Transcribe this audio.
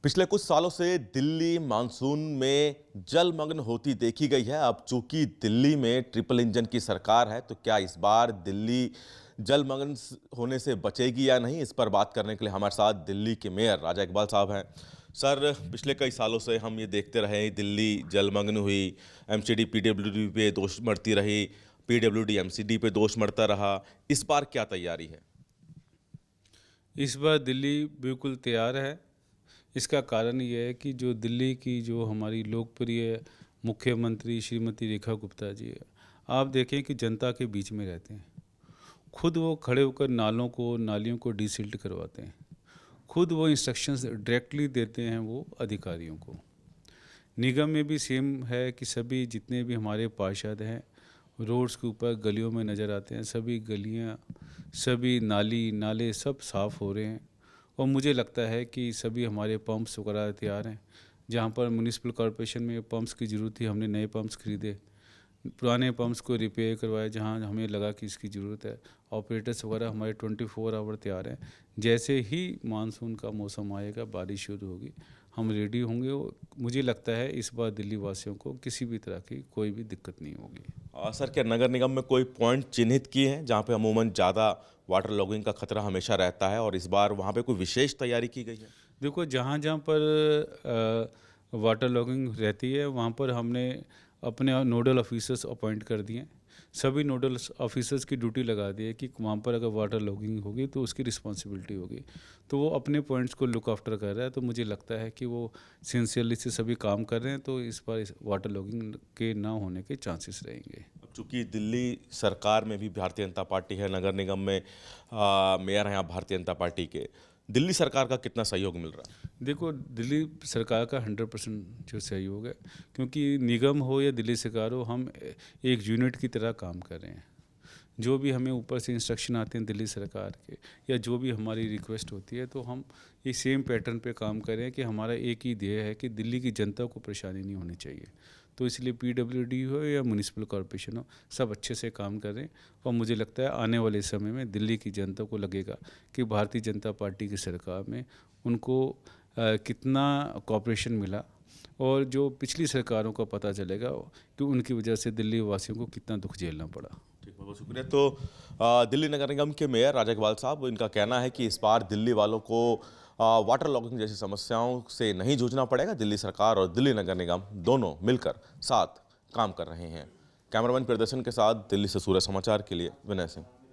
पिछले कुछ सालों से दिल्ली मानसून में जलमग्न होती देखी गई है। अब चूंकि दिल्ली में ट्रिपल इंजन की सरकार है, तो क्या इस बार दिल्ली जलमग्न होने से बचेगी या नहीं, इस पर बात करने के लिए हमारे साथ दिल्ली के मेयर राजा इकबाल साहब हैं। सर, पिछले कई सालों से हम ये देखते रहे, दिल्ली जलमग्न हुई, एमसीडी पीडब्ल्यूडी पे दोष मढ़ती रही, पीडब्ल्यूडी एमसीडी पे दोष मढ़ता रहा। इस बार क्या तैयारी है? इस बार दिल्ली बिल्कुल तैयार है। इसका कारण ये है कि जो दिल्ली की जो हमारी लोकप्रिय मुख्यमंत्री श्रीमती रेखा गुप्ता जी है, आप देखें कि जनता के बीच में रहते हैं। खुद वो खड़े होकर नालियों को डिसिल्ट करवाते हैं। खुद वो इंस्ट्रक्शंस डायरेक्टली देते हैं वो अधिकारियों को। निगम में भी सेम है कि सभी जितने भी हमारे पार्षद हैं, रोड्स के ऊपर गलियों में नज़र आते हैं। सभी गलियां, सभी नाले सब साफ़ हो रहे हैं। और मुझे लगता है कि सभी हमारे पंप्स वगैरह तैयार हैं। जहाँ पर म्यूनिसिपल कॉरपोरेशन में पंप्स की ज़रूरत थी, हमने नए पंप्स खरीदे। पुराने पंप्स को रिपेयर करवाए जहाँ हमें लगा कि इसकी ज़रूरत है। ऑपरेटर्स वगैरह हमारे 24 आवर तैयार हैं। जैसे ही मानसून का मौसम आएगा, बारिश शुरू होगी, हम रेडी होंगे। और मुझे लगता है इस बार दिल्ली वासियों को किसी भी तरह की कोई भी दिक्कत नहीं होगी। सर, क्या नगर निगम में कोई पॉइंट चिन्हित किए हैं जहां पे अमूमन ज़्यादा वाटर लॉगिंग का खतरा हमेशा रहता है, और इस बार वहां पे कोई विशेष तैयारी की गई है? देखो, जहाँ जहाँ पर वाटर लॉगिंग रहती है, वहाँ पर हमने अपने नोडल ऑफिसर्स अपॉइंट कर दिए हैं। सभी नोडल ऑफिसर्स की ड्यूटी लगा दी है कि वहाँ पर अगर वाटर लॉगिंग होगी तो उसकी रिस्पॉन्सिबिलिटी होगी। तो वो अपने पॉइंट्स को लुक आफ्टर कर रहा है। तो मुझे लगता है कि वो सिंसियरली से सभी काम कर रहे हैं। तो इस बार इस वाटर लॉगिंग के ना होने के चांसेस रहेंगे। अब चूंकि दिल्ली सरकार में भी भारतीय जनता पार्टी है, नगर निगम में मेयर हैं आप भारतीय जनता पार्टी के, दिल्ली सरकार का कितना सहयोग मिल रहा है? देखो, दिल्ली सरकार का 100% जो सहयोग है, क्योंकि निगम हो या दिल्ली सरकार हो, हम एक यूनिट की तरह काम कर रहे हैं। जो भी हमें ऊपर से इंस्ट्रक्शन आते हैं दिल्ली सरकार के, या जो भी हमारी रिक्वेस्ट होती है, तो हम ये सेम पैटर्न पे काम कर रहे हैं कि हमारा एक ही ध्येय है कि दिल्ली की जनता को परेशानी नहीं होनी चाहिए। तो इसलिए पीडब्ल्यूडी हो या म्यूनिसिपल कॉरपोरेशन हो, सब अच्छे से काम कर रहे हैं। और मुझे लगता है आने वाले समय में दिल्ली की जनता को लगेगा कि भारतीय जनता पार्टी की सरकार में उनको कितना कॉपरेशन मिला, और जो पिछली सरकारों का पता चलेगा कि उनकी वजह से दिल्ली वासियों को कितना दुख झेलना पड़ा। ठीक, बहुत बहुत शुक्रिया। तो दिल्ली नगर निगम के मेयर राजा इकबाल साहब, इनका कहना है कि इस बार दिल्ली वालों को वाटर लॉगिंग जैसी समस्याओं से नहीं जूझना पड़ेगा। दिल्ली सरकार और दिल्ली नगर निगम दोनों मिलकर साथ काम कर रहे हैं। कैमरामैन प्रदर्शन के साथ दिल्ली से सूर्य समाचार के लिए विनय सिंह।